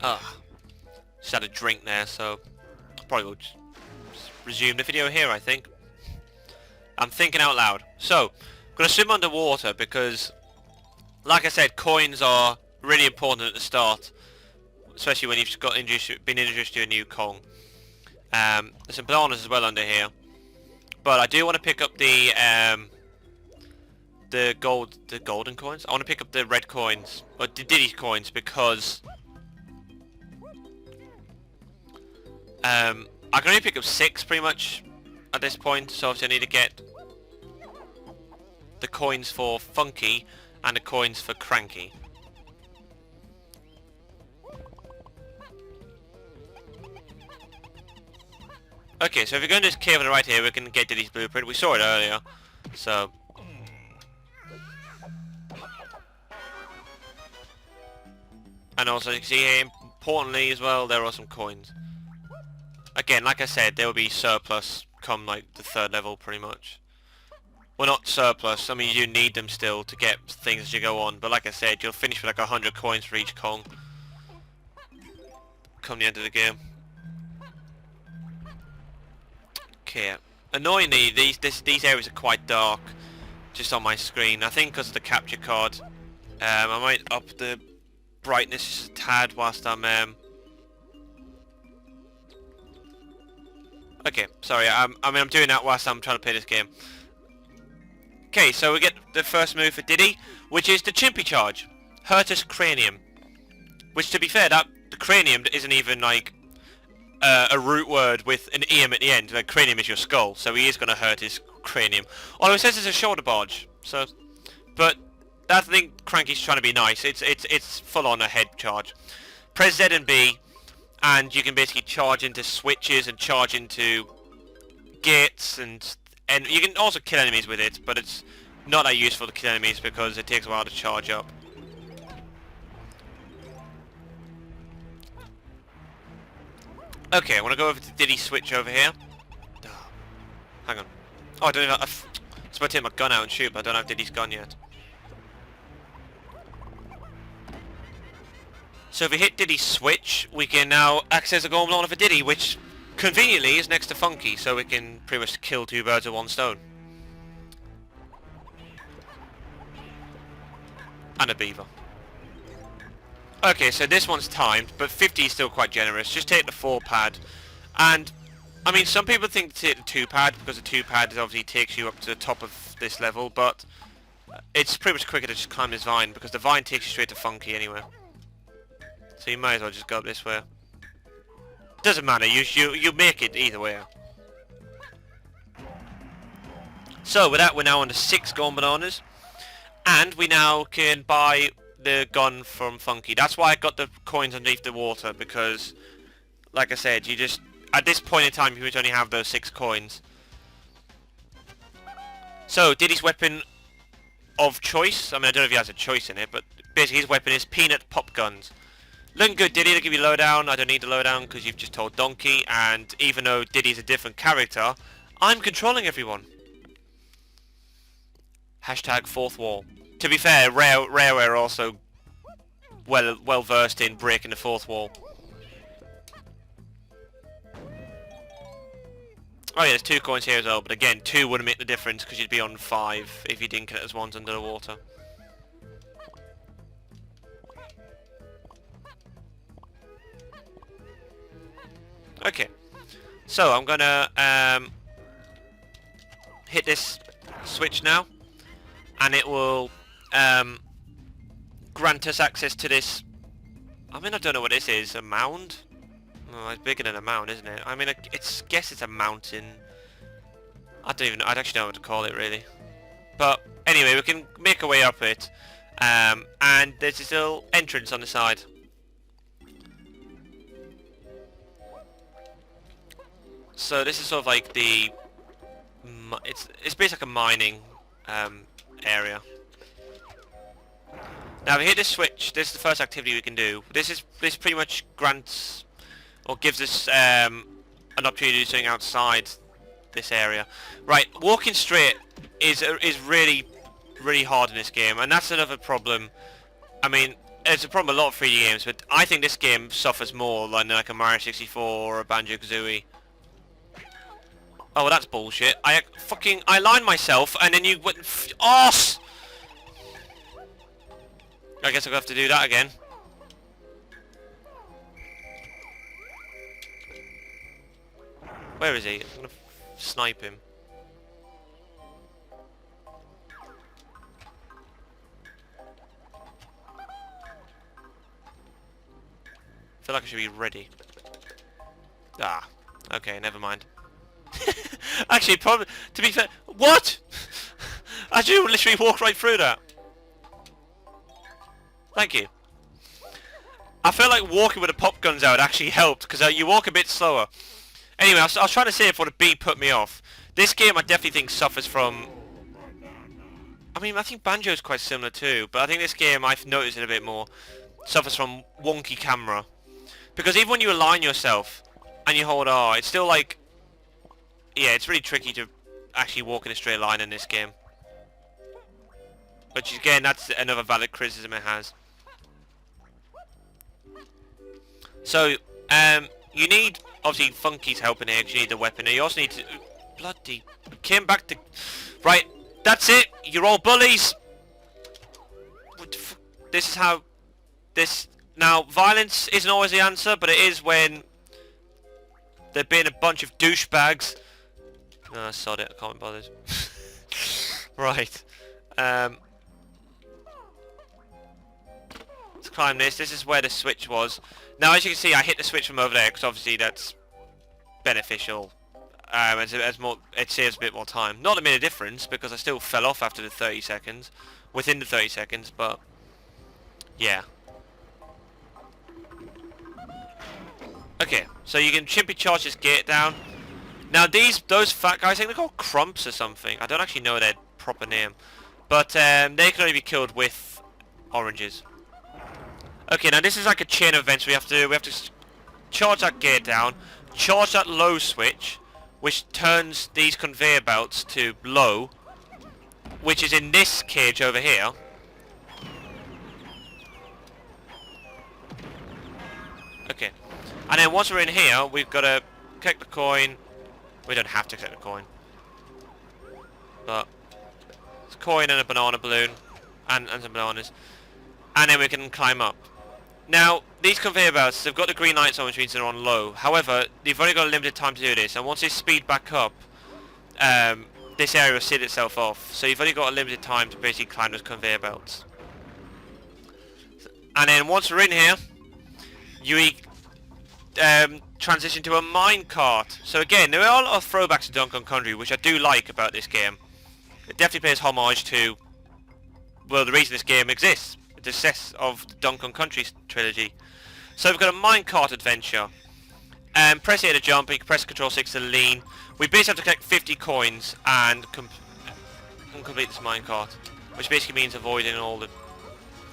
Just had a drink there, so probably will just resume the video here, I think. I'm thinking out loud. So, I'm going to swim underwater because, like I said, coins are really important at the start, especially when you've been introduced to a new Kong. There's some bananas as well under here, but I do want to pick up the golden coins. I want to pick up the red coins, or the Diddy coins, because I can only pick up 6 pretty much at this point, so obviously I need to get the coins for Funky and the coins for Cranky. Okay, so if we go into this cave on the right here, we can get Diddy's blueprint. We saw it earlier, so... And also, you can see here, importantly as well, there are some coins. Again, like I said, there will be surplus come, like, the 3rd level, pretty much. Well, not surplus, I mean, you do need them still to get things as you go on, but like I said, you'll finish with like 100 coins for each Kong come the end of the game. Okay, annoyingly, these areas are quite dark, just on my screen. I think because of the capture card. I might up the brightness just a tad whilst I'm... Okay, sorry, I'm doing that whilst I'm trying to play this game. Okay, so we get the first move for Diddy, which is the Chimpy Charge. Hurtus Cranium. Which, to be fair, the cranium isn't even like a root word with an eam at the end. Like, cranium is your skull, so he is going to hurt his cranium. Although it says it's a shoulder barge, so... But I think Cranky's trying to be nice. It's full on a head charge. Press Z and B, and you can basically charge into switches and charge into gates, and you can also kill enemies with it, but it's not that useful to kill enemies because it takes a while to charge up. Okay, I want to go over to Diddy switch over here. Oh, hang on. Oh, I don't know. I was about to take my gun out and shoot, but I don't have Diddy's gun yet. So if we hit Diddy's switch, we can now access a golden banana for Diddy, which conveniently is next to Funky, so we can pretty much kill 2 birds with 1 stone. And a beaver. Okay, so this one's timed, but 50 is still quite generous. Just take the 4 pad. And, I mean, some people think to take the 2 pad, because the 2 pad obviously takes you up to the top of this level, but it's pretty much quicker to just climb this vine, because the vine takes you straight to Funky anyway. So you might as well just go up this way. Doesn't matter, you make it either way. So with that, we're now on to 6 golden bananas, and we now can buy the gun from Funky. That's why I got the coins underneath the water, because, like I said, you just at this point in time you would only have those 6 coins. So Diddy's weapon of choice, I mean, I don't know if he has a choice in it, but basically his weapon is peanut pop guns. Looking good, Diddy. They'll give you lowdown. I don't need the lowdown because you've just told Donkey, and even though Diddy's a different character, I'm controlling everyone. Hashtag 4th wall. To be fair, Rareware are also well versed in breaking the 4th wall. Oh yeah, there's 2 coins here as well, but again, 2 wouldn't make the difference because you'd be on 5 if you didn't get it as 1s under the water. Okay, so I'm gonna hit this switch now, and it will grant us access to this. I mean, I don't know what this is. A mound? Oh, it's bigger than a mound, isn't it? I mean, guess it's a mountain. I'd actually know what to call it really. But anyway, we can make our way up it, and there's this little entrance on the side. So this is sort of like the... It's basically like a mining area. Now if we hit this switch, this is the first activity we can do. This pretty much grants or gives us an opportunity to do something outside this area. Right, walking straight is really hard in this game, and that's another problem. I mean, it's a problem with a lot of 3D games, but I think this game suffers more than like a Mario 64 or a Banjo-Kazooie. Oh, well, that's bullshit. I aligned myself, and then you went... Arse! I guess I'll have to do that again. Where is he? I'm gonna snipe him. I feel like I should be ready. Ah, okay, never mind. Actually, probably, to be fair... What?! I do literally walk right through that. Thank you. I feel like walking with the pop guns out actually helped, because you walk a bit slower. Anyway, I was trying to say if what a bee put me off. This game I definitely think suffers from... I mean, I think Banjo's quite similar too, but I think this game, I've noticed it a bit more, suffers from wonky camera. Because even when you align yourself and you hold R, it's still like... Yeah, it's really tricky to actually walk in a straight line in this game. Which again, that's another valid criticism it has. So, you need, obviously, Funky's helping here because you need the weapon. You also need to... Bloody... Came back to... Right, that's it! You're all bullies! What the f... This is how... This... Now, violence isn't always the answer, but it is when... There being a bunch of douchebags. No, sod it, I can't be bothered. Right. Let's climb this. This is where the switch was. Now, as you can see, I hit the switch from over there, because obviously that's beneficial. It saves a bit more time. Not a minute difference, because I still fell off after the 30 seconds. Within the 30 seconds, but... Yeah. Okay, so you can chimpy charge this gate down. Now those fat guys, I think they're called crumps or something. I don't actually know their proper name. But they can only be killed with oranges. Okay, now this is like a chain of events we have to do. We have to charge that gate down, charge that low switch, which turns these conveyor belts to low, which is in this cage over here. Okay. And then once we're in here, we've got to collect the coin. We don't have to collect the coin. But it's a coin and a banana balloon. And some bananas. And then we can climb up. Now, these conveyor belts, they've got the green lights on, which means they're on low. However, you've only got a limited time to do this. And once they speed back up, this area will seal itself off. So you've only got a limited time to basically climb those conveyor belts. And then once we're in here, you transition to a minecart. So again, there are a lot of throwbacks to Donkey Kong Country, which I do like about this game. It definitely pays homage to, well, the reason this game exists, the success of the Donkey Kong Country trilogy. So we've got a minecart adventure. Press A to jump, you can press Control 6 to lean. We basically have to collect 50 coins and complete this minecart, which basically means avoiding all the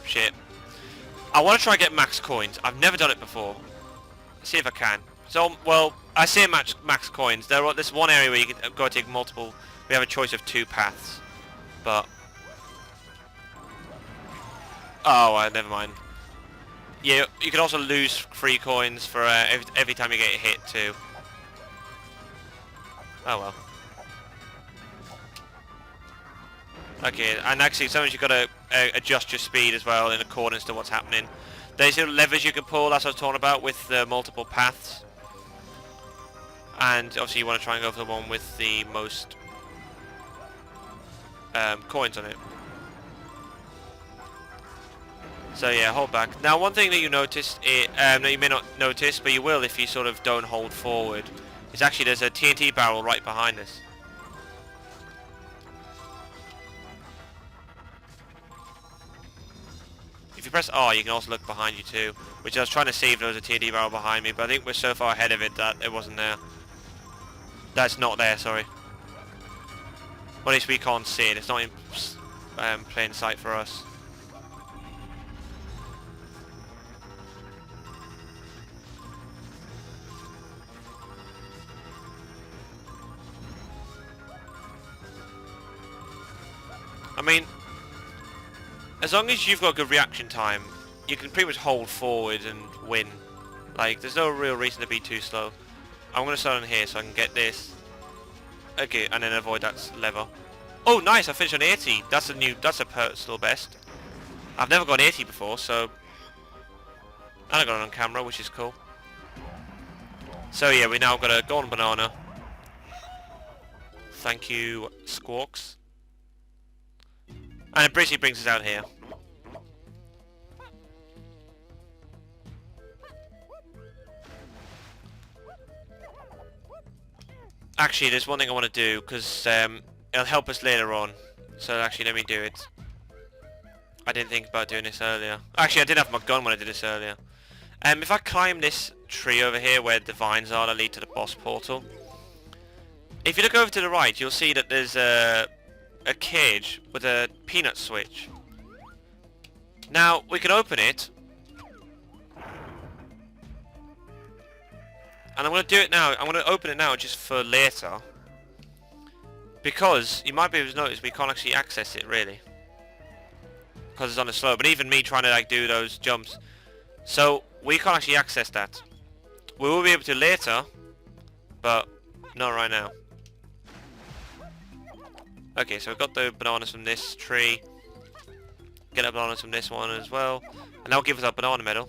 shit. I want to try and get max coins. I've never done it before. See if I can. So, well, I say max coins. There's one area where you can go take multiple. We have a choice of 2 paths, but oh, never mind. Yeah, you can also lose free coins for every time you get hit too. Oh well. Okay, and actually, sometimes you've got to adjust your speed as well in accordance to what's happening. There's little levers you can pull, that's what I was talking about, with the multiple paths. And obviously you want to try and go for the one with the most coins on it. So yeah, hold back. Now one thing that you notice, that you may not notice, but you will if you sort of don't hold forward, is actually there's a TNT barrel right behind us. If you press R, you can also look behind you too, which I was trying to see if there was a TNT barrel behind me, but I think we're so far ahead of it that it wasn't there. That's not there, sorry. Well, at least we can't see it. It's not in plain sight for us. I mean, as long as you've got a good reaction time, you can pretty much hold forward and win. Like, there's no real reason to be too slow. I'm going to start on here so I can get this. Okay, and then avoid that lever. Oh, nice! I finished on 80. That's a personal best. I've never gone 80 before, so... And I got it on camera, which is cool. So yeah, we now got a golden banana. Thank you, Squawks. And it basically brings us out here. Actually, there's one thing I want to do, because it'll help us later on. So actually, let me do it. I didn't think about doing this earlier. Actually, I did have my gun when I did this earlier. If I climb this tree over here where the vines are that lead to the boss portal, if you look over to the right, you'll see that there's a cage with a peanut switch. Now, we can open it. And I'm going to do it now. I'm going to open it now just for later. Because you might be able to notice we can't actually access it, really. Because it's on the slow. But even me trying to like do those jumps. So, we can't actually access that. We will be able to later. But not right now. Okay, so we've got the bananas from this tree. Get the bananas from this one as well. And that'll give us our banana medal.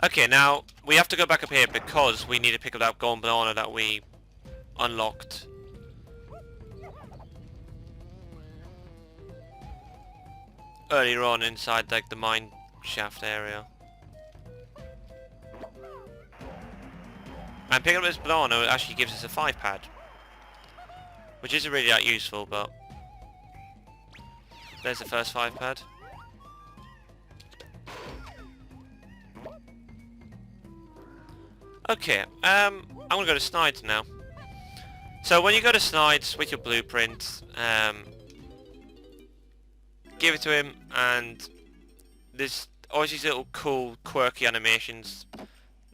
Okay, now we have to go back up here because we need to pick up that golden banana that we unlocked. Earlier on inside like the mine shaft area. And picking up this banana actually gives us a 5 pad. Which isn't really that useful, but there's the first 5 pad. Okay, I'm gonna go to Snides now. So when you go to Snides with your blueprint, give it to him, and there's always these little cool, quirky animations,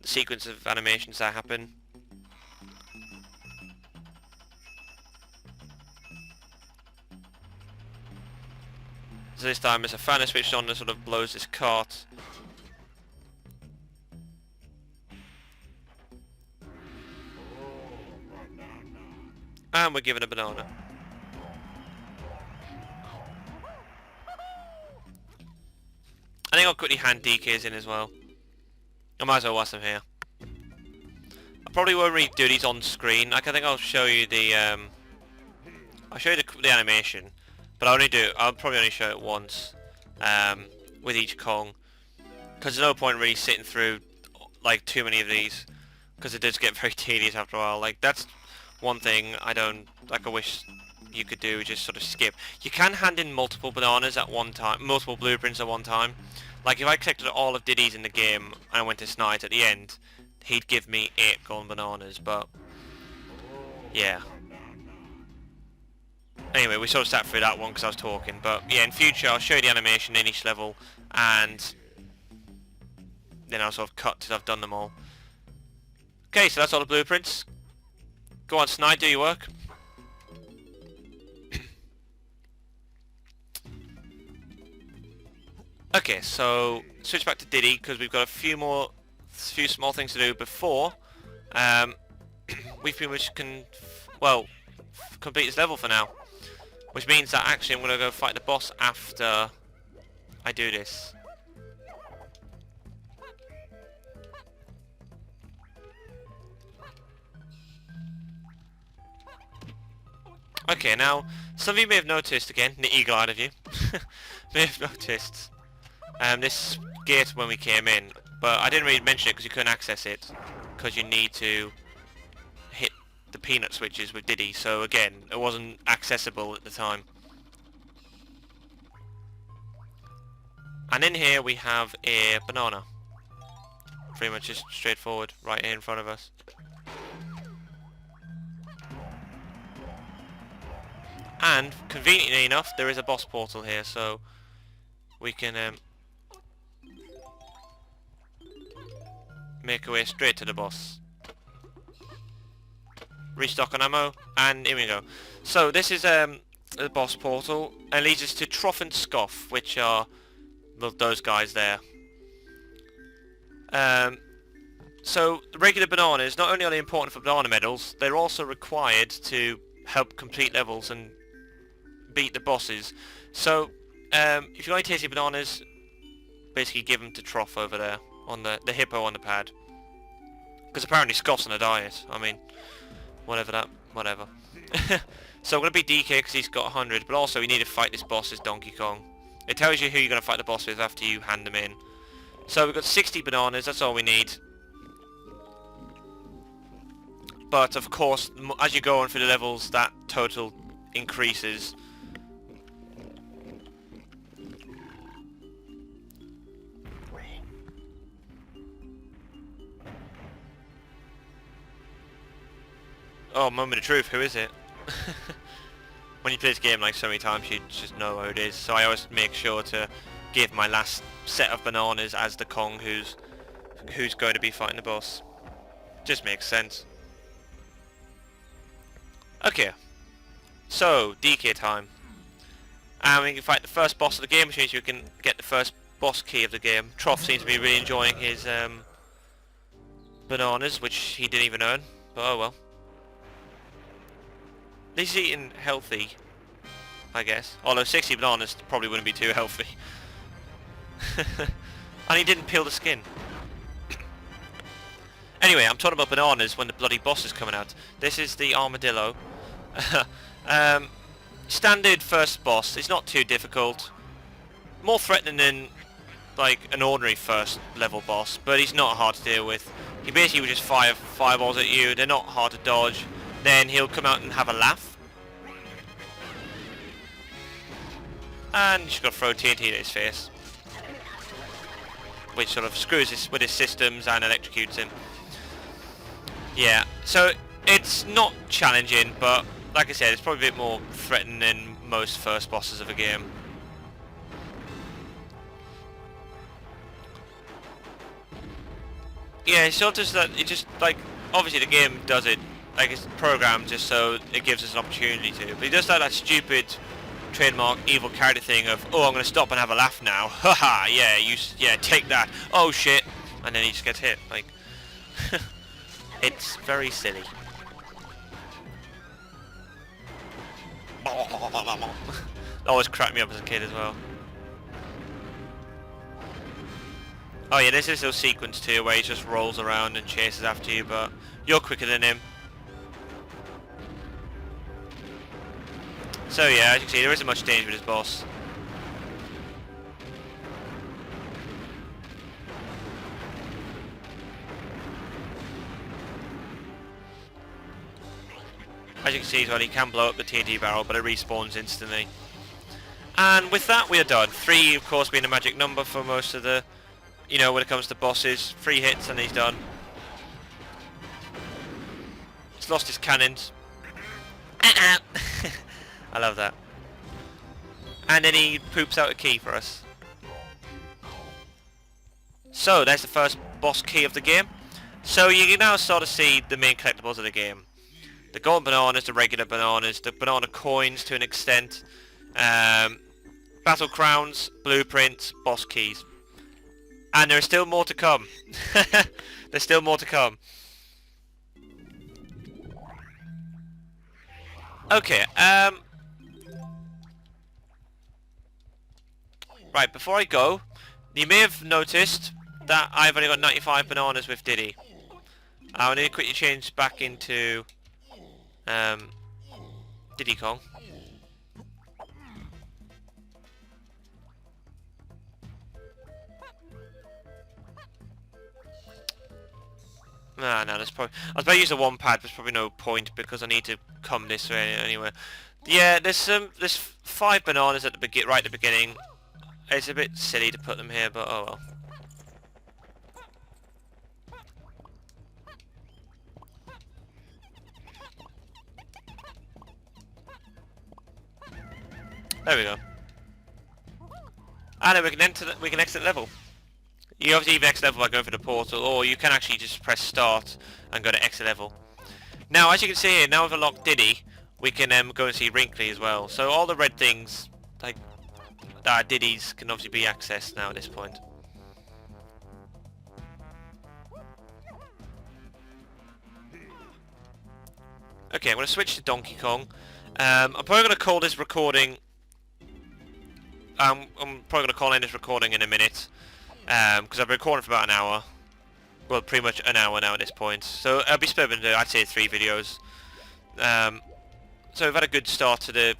the sequence of animations that happen. So this time there's a fan switched on that sort of blows this cart. And we're given a banana. I think I'll quickly hand DKs in as well. I might as well watch them here. I probably won't really do these on screen. Like, I think I'll show you the the animation, but I'll probably only show it once with each Kong, because there's no point really sitting through like too many of these, because it does get very tedious after a while. Like, that's one thing I wish you could do, just sort of skip. You can hand in multiple bananas at one time, multiple blueprints at one time. Like, if I collected all of Diddy's in the game and I went to Snides at the end, he'd give me 8 golden bananas, but yeah. Anyway, we sort of sat through that one because I was talking, but yeah, in future I'll show you the animation in each level, and then I'll sort of cut till I've done them all. Okay, so that's all the blueprints. Go on, Snide, do your work. Okay, so switch back to Diddy because we've got a few small things to do before we pretty much can, well, complete this level for now. Which means that actually I'm going to go fight the boss after I do this. Okay, now, some of you may have noticed, again, the eagle-eyed of you, may have noticed this gate when we came in, but I didn't really mention it because you couldn't access it, because you need to hit the peanut switches with Diddy, so again, it wasn't accessible at the time. And in here we have a banana. Pretty much just straightforward, right here in front of us. And, conveniently enough, there is a boss portal here, so we can make our way straight to the boss. Restock on ammo, and here we go. So this is the boss portal, and leads us to Trough and Scoff, which are those guys there. So the regular bananas, not only are they important for banana medals, they're also required to help complete levels and beat the bosses. So if you like tasty bananas, basically give them to Trough over there, on the hippo on the pad. Because apparently Scoff's on a diet. I mean, whatever. So I'm going to beat DK because he's got 100, but also we need to fight this boss as Donkey Kong. It tells you who you're going to fight the boss with after you hand them in. So we've got 60 bananas, that's all we need. But of course, as you go on through the levels, that total increases. Oh, moment of truth, who is it? When you play this game like so many times, you just know who it is. So I always make sure to give my last set of bananas as the Kong who's going to be fighting the boss. Just makes sense. Okay, so DK time. And we can fight the first boss of the game, which means you can get the first boss key of the game. Trough seems to be really enjoying his bananas, which he didn't even earn, but oh well. He's eating healthy, I guess. Although 60 bananas probably wouldn't be too healthy. And he didn't peel the skin. Anyway, I'm talking about bananas when the bloody boss is coming out. This is the armadillo. Standard first boss. It's not too difficult. More threatening than like an ordinary first level boss, but he's not hard to deal with. He basically will just fire fireballs at you. They're not hard to dodge. Then he'll come out and have a laugh. And you just got to throw TNT at his face, which sort of screws with his systems and electrocutes him. Yeah, so it's not challenging, but like I said, it's probably a bit more threatening than most first bosses of a game. Yeah, it's sort of that, it just, like, obviously the game does it, like it's programmed just so it gives us an opportunity to, but he does that stupid trademark evil character thing of, oh, I'm going to stop and have a laugh now, haha, yeah, take that, oh shit, and then he just gets hit, like, it's very silly. That always cracked me up as a kid as well. Oh yeah, there's this little sequence too where he just rolls around and chases after you, but you're quicker than him. So yeah, as you can see, there isn't much danger with this boss. As you can see as well, he can blow up the TNT barrel, but it respawns instantly. And with that, we are done. 3, of course, being a magic number for most of the, you know, when it comes to bosses. 3 hits and he's done. He's lost his cannons. I love that. And then he poops out a key for us. So, there's the first boss key of the game. So you can now sort of see the main collectibles of the game. The golden bananas, the regular bananas, the banana coins to an extent, battle crowns, blueprints, boss keys. And there is still more to come. There's still more to come. Okay, right, before I go, you may have noticed that I've only got 95 bananas with Diddy. I need to quickly change back into Diddy Kong. No, there's probably... I was about to use the one pad, but there's probably no point because I need to come this way anyway. Yeah, there's 5 bananas at the right at the beginning. It's a bit silly to put them here, but oh well. There we go. And then we can exit the level. You obviously either exit level by going for the portal, or you can actually just press start and go to exit level. Now, as you can see here, now we've unlocked Diddy, we can go and see Wrinkly as well. So all the red things, like Diddy's, can obviously be accessed now at this point. Okay, I'm going to switch to Donkey Kong. I'm probably going to call this recording... I'm probably going to call in this recording in a minute. Because I've been recording for about an hour. Well, pretty much an hour now at this point. So I'll be split into, I'd say, 3 videos. So we've had a good start to the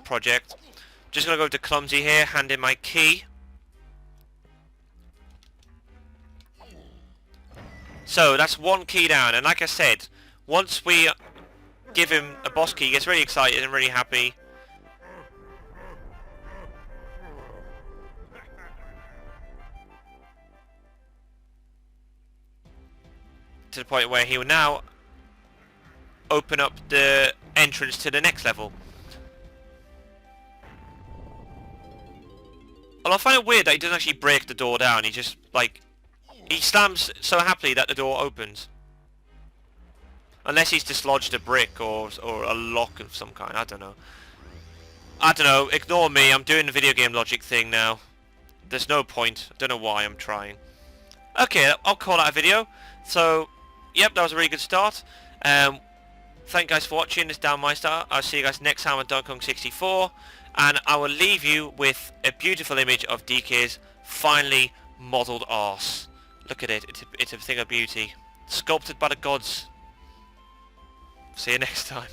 project. Just going to go to Clumsy here, hand in my key. So that's 1 key down, and like I said, once we give him a boss key, he gets really excited and really happy. To the point where he will now open up the entrance to the next level. Well, I find it weird that he doesn't actually break the door down, he just, like, he slams so happily that the door opens. Unless he's dislodged a brick or a lock of some kind, I don't know. I don't know, ignore me, I'm doing the video game logic thing now. There's no point, I don't know why I'm trying. Okay, I'll call that a video. So, yep, that was a really good start. Thank you guys for watching, this is Down My Star. I'll see you guys next time on DK64. And I will leave you with a beautiful image of DK's finely modelled arse. Look at it, it's a thing of beauty. Sculpted by the gods. See you next time.